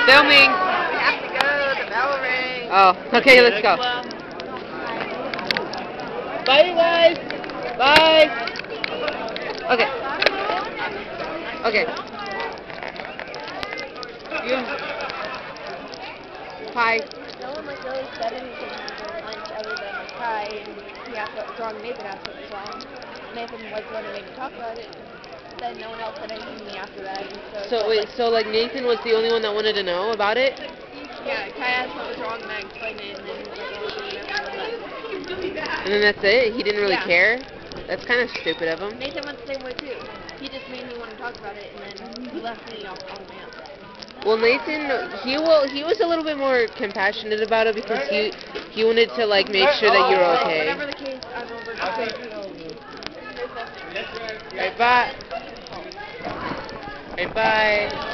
Filming. We have to go. The bell rings. Oh, okay, let's go. Bye, you guys. Bye. Okay. Okay. You. Hi. No one really said anything during lunch other than like hi, and he asked what was wrong. Nathan asked what was wrong. Nathan was the one who made me talk about it. Then no one else said anything to me after that. And So wait, so like Nathan was the only one that wanted to know about it? Yeah, Kai asked what was wrong, and I explained it, and then he was like, oh, And then that's it? He didn't really Yeah. care? That's kind of stupid of him. Nathan went the same way too. He just made me want to talk about it, and then he left me all the way up. Well, Nathan, he was a little bit more compassionate about it because he wanted to like make sure that you were okay. Whatever the case, I'm over it. Right, bye. Right, bye.